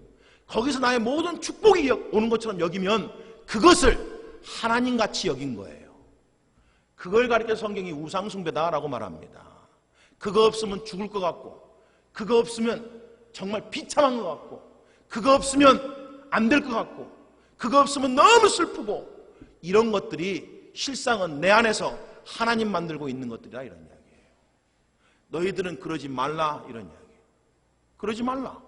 거기서 나의 모든 축복이 오는 것처럼 여기면 그것을 하나님같이 여긴 거예요. 그걸 가리켜서 성경이 우상숭배다라고 말합니다. 그거 없으면 죽을 것 같고, 그거 없으면 정말 비참한 것 같고, 그거 없으면 안 될 것 같고, 그거 없으면 너무 슬프고, 이런 것들이 실상은 내 안에서 하나님 만들고 있는 것들이라, 이런 이야기예요. 너희들은 그러지 말라, 이런 이야기예요. 그러지 말라.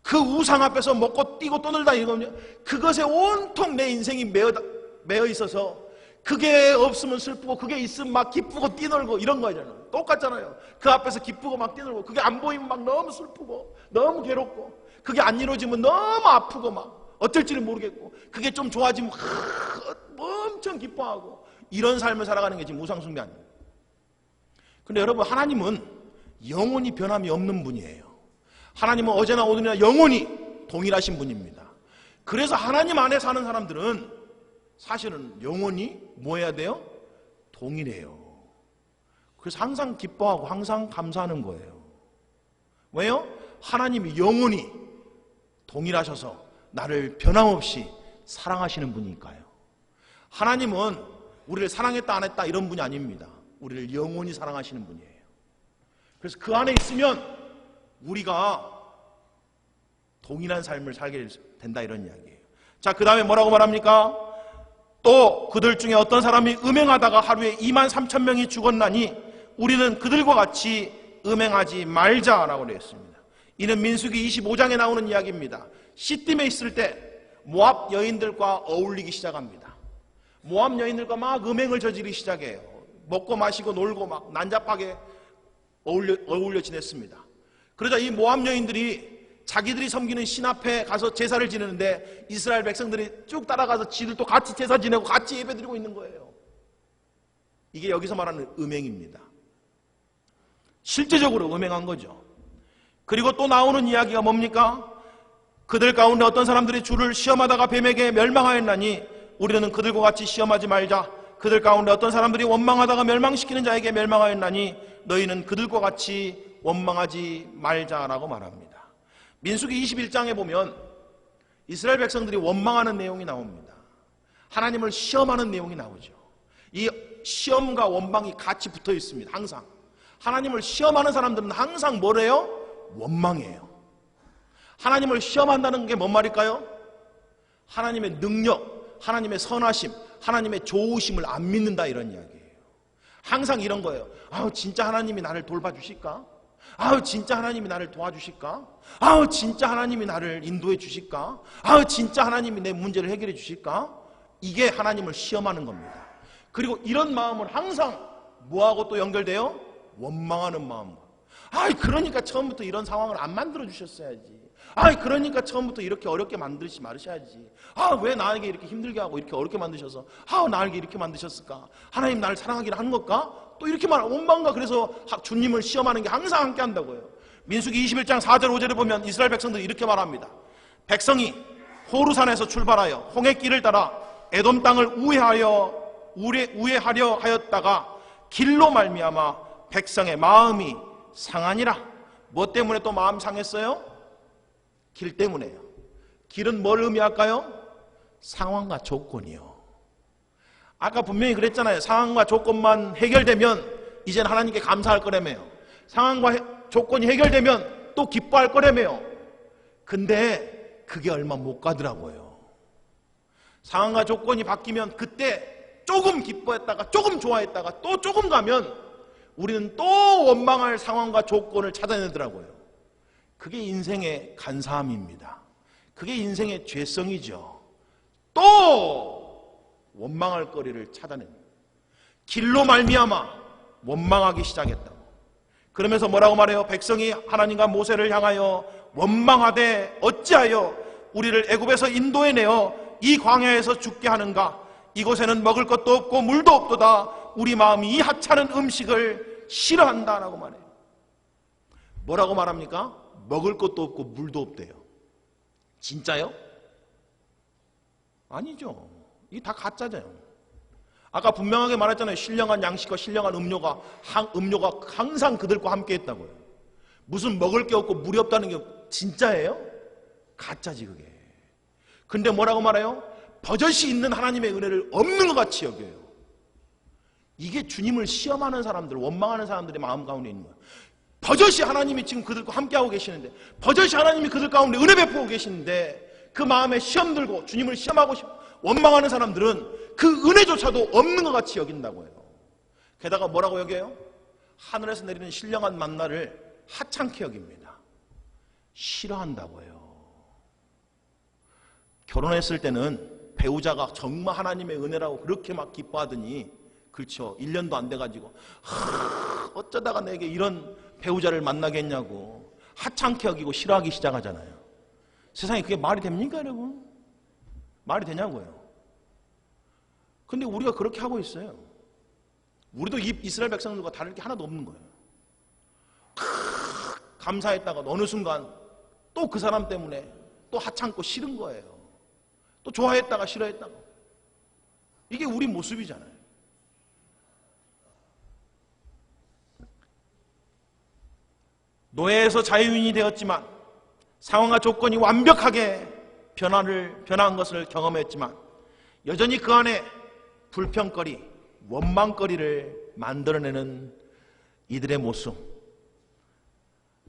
그 우상 앞에서 먹고 뛰고 떠놀다, 이거는요, 그것에 온통 내 인생이 매여 있어서 그게 없으면 슬프고 그게 있으면 막 기쁘고 뛰놀고 이런 거잖아요. 똑같잖아요. 그 앞에서 기쁘고 막 뛰놀고 그게 안 보이면 막 너무 슬프고 너무 괴롭고 그게 안 이루어지면 너무 아프고 막 어쩔지를 모르겠고 그게 좀 좋아지면 엄청 기뻐하고 이런 삶을 살아가는 게 지금 우상숭배 아니에요. 근데 여러분, 하나님은 영원히 변함이 없는 분이에요. 하나님은 어제나 오늘이나 영원히 동일하신 분입니다. 그래서 하나님 안에 사는 사람들은 사실은 영원히 뭐 해야 돼요? 동일해요. 그래서 항상 기뻐하고 항상 감사하는 거예요. 왜요? 하나님이 영원히 동일하셔서 나를 변함없이 사랑하시는 분이니까요. 하나님은 우리를 사랑했다 안 했다 이런 분이 아닙니다. 우리를 영원히 사랑하시는 분이에요. 그래서 그 안에 있으면 우리가 동일한 삶을 살게 된다, 이런 이야기예요. 자, 그 다음에 뭐라고 말합니까? 또 그들 중에 어떤 사람이 음행하다가 하루에 23,000명이 죽었나니 우리는 그들과 같이 음행하지 말자라고 되어 있습니다. 이는 민수기 25장에 나오는 이야기입니다. 시딤에 있을 때 모압 여인들과 어울리기 시작합니다. 모압 여인들과 막 음행을 저지르기 시작해요. 먹고 마시고 놀고 막 난잡하게 어울려 지냈습니다. 그러자 이 모압 여인들이 자기들이 섬기는 신 앞에 가서 제사를 지내는데 이스라엘 백성들이 쭉 따라가서 지들도 같이 제사 지내고 같이 예배드리고 있는 거예요. 이게 여기서 말하는 음행입니다. 실제적으로 음행한 거죠. 그리고 또 나오는 이야기가 뭡니까? 그들 가운데 어떤 사람들이 주를 시험하다가 뱀에게 멸망하였나니 우리는 그들과 같이 시험하지 말자. 그들 가운데 어떤 사람들이 원망하다가 멸망시키는 자에게 멸망하였나니 너희는 그들과 같이 원망하지 말자라고 말합니다. 민수기 21장에 보면 이스라엘 백성들이 원망하는 내용이 나옵니다. 하나님을 시험하는 내용이 나오죠. 이 시험과 원망이 같이 붙어 있습니다. 항상 하나님을 시험하는 사람들은 항상 뭐래요? 원망해요. 하나님을 시험한다는 게 뭔 말일까요? 하나님의 능력, 하나님의 선하심, 하나님의 좋으심을 안 믿는다, 이런 이야기예요. 항상 이런 거예요. 아우, 진짜 하나님이 나를 돌봐주실까? 아우, 진짜 하나님이 나를 도와주실까? 아우, 진짜 하나님이 나를 인도해 주실까? 아우, 진짜 하나님이 내 문제를 해결해 주실까? 이게 하나님을 시험하는 겁니다. 그리고 이런 마음은 항상 뭐하고 또 연결돼요? 원망하는 마음과. 아이, 그러니까 처음부터 이런 상황을 안 만들어 주셨어야지. 아이, 그러니까 처음부터 이렇게 어렵게 만들지 말으셔야지. 아, 왜 나에게 이렇게 힘들게 하고 이렇게 어렵게 만드셔서, 아, 나에게 이렇게 만드셨을까? 하나님 나를 사랑하기를 하는 것까? 또 이렇게 말하는 원망과. 그래서 주님을 시험하는 게 항상 함께 한다고요. 민수기 21장 4절 5절에 보면 이스라엘 백성들이 이렇게 말합니다. 백성이 호르산에서 출발하여 홍해 길을 따라 에돔 땅을 우회하려 하였다가 길로 말미암아 백성의 마음이 상하니라. 뭐 때문에 또 마음 상했어요? 길 때문에요. 길은 뭘 의미할까요? 상황과 조건이요. 아까 분명히 그랬잖아요. 상황과 조건만 해결되면 이제는 하나님께 감사할 거라며요. 상황과 조건이 해결되면 또 기뻐할 거라며요. 근데 그게 얼마 못 가더라고요. 상황과 조건이 바뀌면 그때 조금 기뻐했다가 조금 좋아했다가 또 조금 가면 우리는 또 원망할 상황과 조건을 찾아내더라고요. 그게 인생의 간사함입니다. 그게 인생의 죄성이죠. 또 원망할 거리를 찾아냅니다. 길로 말미암아 원망하기 시작했다고. 그러면서 뭐라고 말해요? 백성이 하나님과 모세를 향하여 원망하되 어찌하여 우리를 애굽에서 인도해내어 이 광야에서 죽게 하는가? 이곳에는 먹을 것도 없고 물도 없도다. 우리 마음이 이 하찮은 음식을 싫어한다라고 말해요. 뭐라고 말합니까? 먹을 것도 없고 물도 없대요. 진짜요? 아니죠. 이게 다 가짜잖아요. 아까 분명하게 말했잖아요. 신령한 양식과 신령한 음료가 항상 그들과 함께 했다고요. 무슨 먹을 게 없고 물이 없다는 게 진짜예요? 가짜지 그게. 근데 뭐라고 말해요? 버젓이 있는 하나님의 은혜를 없는 것 같이 여겨요. 이게 주님을 시험하는 사람들, 원망하는 사람들의 마음 가운데 있는 거예요. 버젓이 하나님이 지금 그들과 함께하고 계시는데, 버젓이 하나님이 그들 가운데 은혜 베푸고 계시는데 그 마음에 시험 들고 주님을 시험하고 원망하는 사람들은 그 은혜조차도 없는 것 같이 여긴다고요. 게다가 뭐라고 여겨요? 하늘에서 내리는 신령한 만나를 하찮게 여깁니다. 싫어한다고요. 결혼했을 때는 배우자가 정말 하나님의 은혜라고 그렇게 막 기뻐하더니, 그렇죠, 1년도 안 돼가지고 어쩌다가 내게 이런 배우자를 만나겠냐고 하찮게 여기고 싫어하기 시작하잖아요. 세상에 그게 말이 됩니까, 여러분? 말이 되냐고요. 근데 우리가 그렇게 하고 있어요. 우리도 이스라엘 백성들과 다를 게 하나도 없는 거예요. 감사했다가 어느 순간 또 그 사람 때문에 또 하찮고 싫은 거예요. 또 좋아했다가 싫어했다가. 이게 우리 모습이잖아요. 노예에서 자유인이 되었지만 상황과 조건이 완벽하게 변한 것을 경험했지만 여전히 그 안에 불평거리, 원망거리를 만들어내는 이들의 모습.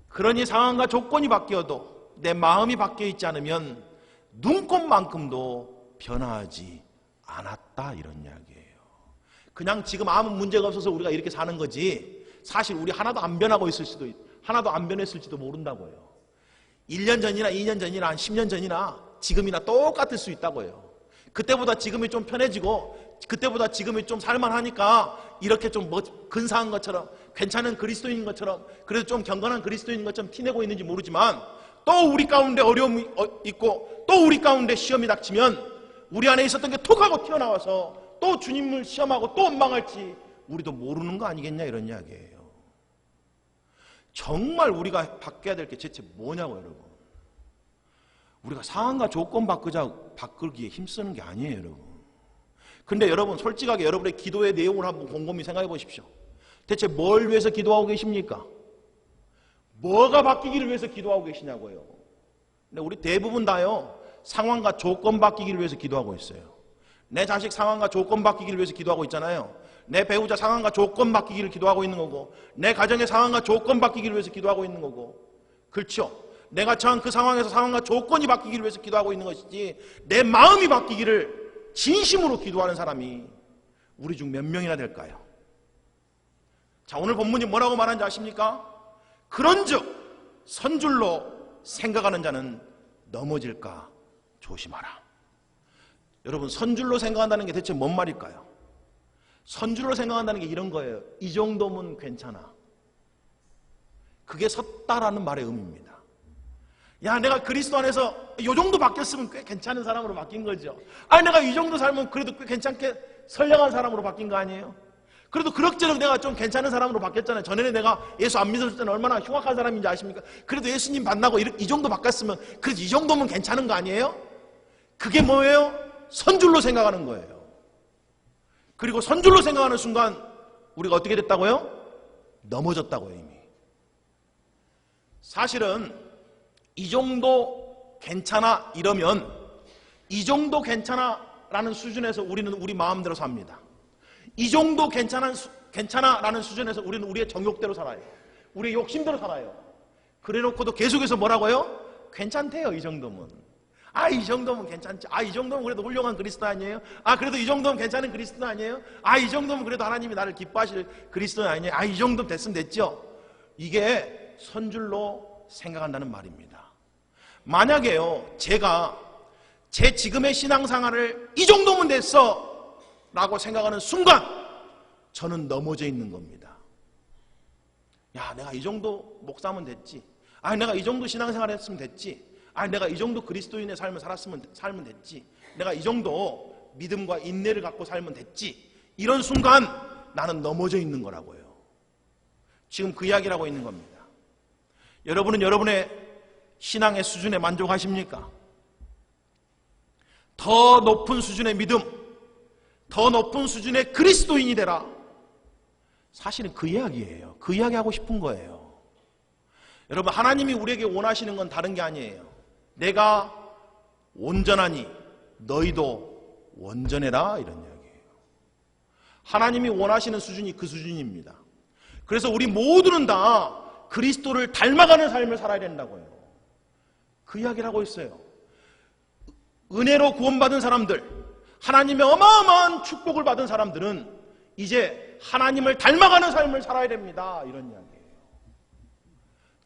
그러니 상황과 조건이 바뀌어도 내 마음이 바뀌어 있지 않으면 눈꽃만큼도 변화하지 않았다, 이런 이야기예요. 그냥 지금 아무 문제가 없어서 우리가 이렇게 사는 거지 사실 우리 하나도 안 변하고 있을 수도 하나도 안 변했을지도 모른다고요. 1년 전이나 2년 전이나 한 10년 전이나 지금이나 똑같을 수 있다고요. 그때보다 지금이 좀 편해지고 그때보다 지금이 좀 살만하니까 이렇게 좀 근사한 것처럼 괜찮은 그리스도인인 것처럼 그래도 좀 경건한 그리스도인인 것처럼 티내고 있는지 모르지만 또 우리 가운데 어려움이 있고 또 우리 가운데 시험이 닥치면 우리 안에 있었던 게 톡 하고 튀어나와서 또 주님을 시험하고 또 원망할지 우리도 모르는 거 아니겠냐, 이런 이야기예요. 정말 우리가 바뀌어야 될 게 대체 뭐냐고, 여러분. 우리가 상황과 조건 바꾸기에 힘쓰는 게 아니에요, 여러분. 근데 여러분, 솔직하게 여러분의 기도의 내용을 한번 곰곰이 생각해 보십시오. 대체 뭘 위해서 기도하고 계십니까? 뭐가 바뀌기를 위해서 기도하고 계시냐고요. 근데 우리 대부분 다요, 상황과 조건 바뀌기를 위해서 기도하고 있어요. 내 자식 상황과 조건 바뀌기를 위해서 기도하고 있잖아요. 내 배우자 상황과 조건 바뀌기를 기도하고 있는 거고, 내 가정의 상황과 조건 바뀌기를 위해서 기도하고 있는 거고, 그렇죠? 내가 처한 그 상황에서 상황과 조건이 바뀌기를 위해서 기도하고 있는 것이지, 내 마음이 바뀌기를 진심으로 기도하는 사람이 우리 중 몇 명이나 될까요? 자, 오늘 본문이 뭐라고 말하는지 아십니까? 그런즉 선줄로 생각하는 자는 넘어질까 조심하라. 여러분, 선줄로 생각한다는 게 대체 뭔 말일까요? 선줄로 생각한다는 게 이런 거예요. 이 정도면 괜찮아. 그게 섰다라는 말의 의미입니다. 야, 내가 그리스도 안에서 이 정도 바뀌었으면 꽤 괜찮은 사람으로 바뀐 거죠. 아니, 내가 이 정도 살면 그래도 꽤 괜찮게 선량한 사람으로 바뀐 거 아니에요? 그래도 그럭저럭 내가 좀 괜찮은 사람으로 바뀌었잖아요. 전에는 내가 예수 안 믿었을 때는 얼마나 흉악한 사람인지 아십니까? 그래도 예수님 만나고 이 정도 바꿨으면 그래도 이 정도면 괜찮은 거 아니에요? 그게 뭐예요? 선줄로 생각하는 거예요. 그리고 선줄로 생각하는 순간 우리가 어떻게 됐다고요? 넘어졌다고요, 이미. 사실은 이 정도 괜찮아 이러면 이 정도 괜찮아 라는 수준에서 우리는 우리 마음대로 삽니다. 이 정도 괜찮아 라는 수준에서 우리는 우리의 정욕대로 살아요. 우리의 욕심대로 살아요. 그래놓고도 계속해서 뭐라고요? 괜찮대요, 이 정도면. 아, 이 정도면 괜찮지. 아, 이 정도면 그래도 훌륭한 그리스도 아니에요? 아, 그래도 이 정도면 괜찮은 그리스도 아니에요? 아, 이 정도면 그래도 하나님이 나를 기뻐하실 그리스도 아니에요? 아, 이 정도면 됐으면 됐죠? 이게 선줄로 생각한다는 말입니다. 만약에요, 제가 제 지금의 신앙생활을 이 정도면 됐어 라고 생각하는 순간 저는 넘어져 있는 겁니다. 야, 내가 이 정도 목사면 됐지. 아, 내가 이 정도 신앙생활 했으면 됐지. 아, 내가 이 정도 그리스도인의 삶을 살면 됐지. 내가 이 정도 믿음과 인내를 갖고 살면 됐지. 이런 순간 나는 넘어져 있는 거라고요. 지금 그 이야기를 하고 있는 겁니다. 여러분은 여러분의 신앙의 수준에 만족하십니까? 더 높은 수준의 믿음, 더 높은 수준의 그리스도인이 되라. 사실은 그 이야기예요. 그 이야기 하고 싶은 거예요. 여러분, 하나님이 우리에게 원하시는 건 다른 게 아니에요. 내가 온전하니 너희도 온전해라, 이런 이야기예요. 하나님이 원하시는 수준이 그 수준입니다. 그래서 우리 모두는 다 그리스도를 닮아가는 삶을 살아야 된다고요. 그 이야기를 하고 있어요. 은혜로 구원받은 사람들, 하나님의 어마어마한 축복을 받은 사람들은 이제 하나님을 닮아가는 삶을 살아야 됩니다, 이런 이야기예요.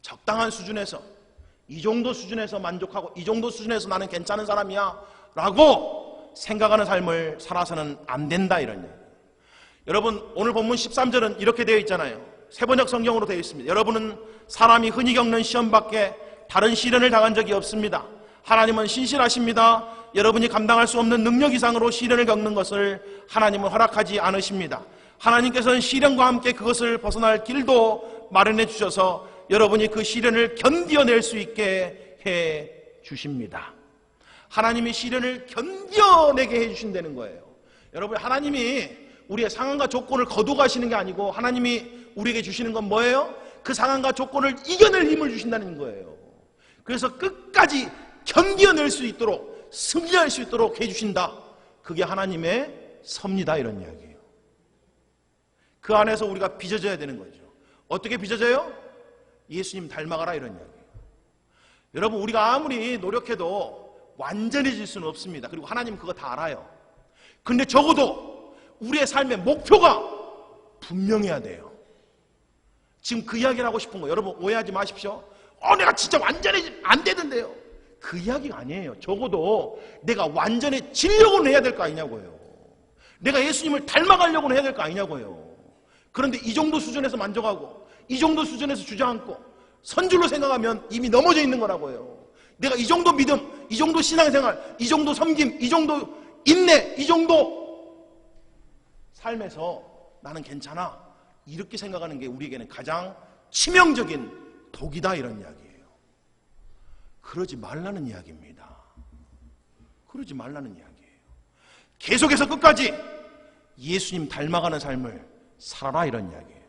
적당한 수준에서, 이 정도 수준에서 만족하고 이 정도 수준에서 나는 괜찮은 사람이야 라고 생각하는 삶을 살아서는 안 된다, 이런 이야기예요. 여러분, 오늘 본문 13절은 이렇게 되어 있잖아요. 세번역 성경으로 되어 있습니다. 여러분은 사람이 흔히 겪는 시험밖에 다른 시련을 당한 적이 없습니다. 하나님은 신실하십니다. 여러분이 감당할 수 없는 능력 이상으로 시련을 겪는 것을 하나님은 허락하지 않으십니다. 하나님께서는 시련과 함께 그것을 벗어날 길도 마련해 주셔서 여러분이 그 시련을 견뎌낼 수 있게 해 주십니다. 하나님이 시련을 견뎌내게 해 주신다는 거예요. 여러분, 하나님이 우리의 상황과 조건을 거둬가시는 게 아니고 하나님이 우리에게 주시는 건 뭐예요? 그 상황과 조건을 이겨낼 힘을 주신다는 거예요. 그래서 끝까지 견뎌낼 수 있도록, 승리할 수 있도록 해주신다. 그게 하나님의 섭니다, 이런 이야기예요. 그 안에서 우리가 빚어져야 되는 거죠. 어떻게 빚어져요? 예수님 닮아가라, 이런 이야기예요. 여러분, 우리가 아무리 노력해도 완전해질 수는 없습니다. 그리고 하나님 그거 다 알아요. 근데 적어도 우리의 삶의 목표가 분명해야 돼요. 지금 그 이야기를 하고 싶은 거예요. 여러분, 오해하지 마십시오. 내가 진짜 완전해지면 안 되는데요. 그 이야기가 아니에요. 적어도 내가 완전해지려고는 해야 될 거 아니냐고요. 내가 예수님을 닮아가려고는 해야 될 거 아니냐고요. 그런데 이 정도 수준에서 만족하고 이 정도 수준에서 주저앉고 선줄로 생각하면 이미 넘어져 있는 거라고요. 내가 이 정도 믿음, 이 정도 신앙생활, 이 정도 섬김, 이 정도 인내, 이 정도 삶에서 나는 괜찮아, 이렇게 생각하는 게 우리에게는 가장 치명적인 독이다, 이런 이야기예요. 그러지 말라는 이야기입니다. 그러지 말라는 이야기예요. 계속해서 끝까지 예수님 닮아가는 삶을 살아라, 이런 이야기예요.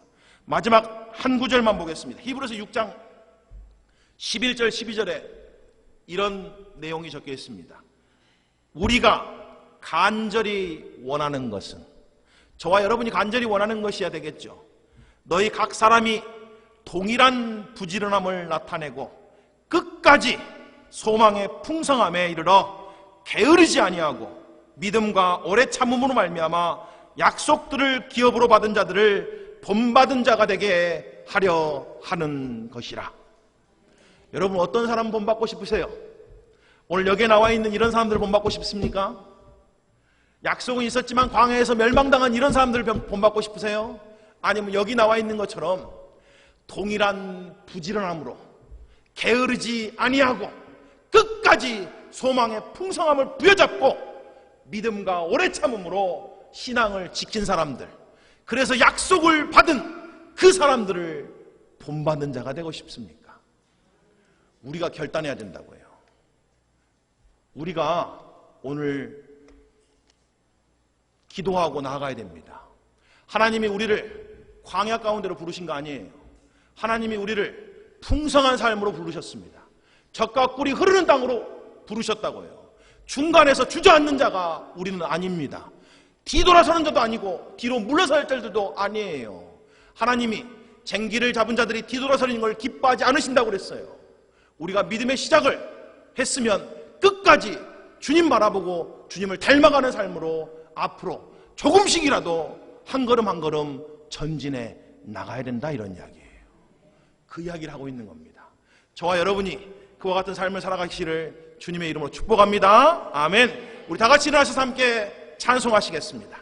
마지막 한 구절만 보겠습니다. 히브리서 6장 11절 12절에 이런 내용이 적혀 있습니다. 우리가 간절히 원하는 것은, 저와 여러분이 간절히 원하는 것이야 되겠죠. 너희 각 사람이 동일한 부지런함을 나타내고 끝까지 소망의 풍성함에 이르러 게으르지 아니하고 믿음과 오래 참음으로 말미암아 약속들을 기업으로 받은 자들을 본받은 자가 되게 하려 하는 것이라. 여러분, 어떤 사람 본받고 싶으세요? 오늘 여기에 나와 있는 이런 사람들 본받고 싶습니까? 약속은 있었지만 광야에서 멸망당한 이런 사람들 본받고 싶으세요? 아니면 여기 나와 있는 것처럼 동일한 부지런함으로 게으르지 아니하고 끝까지 소망의 풍성함을 부여잡고 믿음과 오래 참음으로 신앙을 지킨 사람들, 그래서 약속을 받은 그 사람들을 본받는 자가 되고 싶습니까? 우리가 결단해야 된다고요. 우리가 오늘 기도하고 나아가야 됩니다. 하나님이 우리를 광야 가운데로 부르신 거 아니에요. 하나님이 우리를 풍성한 삶으로 부르셨습니다. 젖과 꿀이 흐르는 땅으로 부르셨다고요. 중간에서 주저앉는 자가 우리는 아닙니다. 뒤돌아서는 자도 아니고 뒤로 물러설 자들도 아니에요. 하나님이 쟁기를 잡은 자들이 뒤돌아서는 걸 기뻐하지 않으신다고 그랬어요. 우리가 믿음의 시작을 했으면 끝까지 주님 바라보고 주님을 닮아가는 삶으로 앞으로 조금씩이라도 한 걸음 한 걸음 전진해 나가야 된다, 이런 이야기예요. 그 이야기를 하고 있는 겁니다. 저와 여러분이 그와 같은 삶을 살아가시기를 주님의 이름으로 축복합니다. 아멘. 우리 다 같이 일어나셔서 함께 찬송하시겠습니다.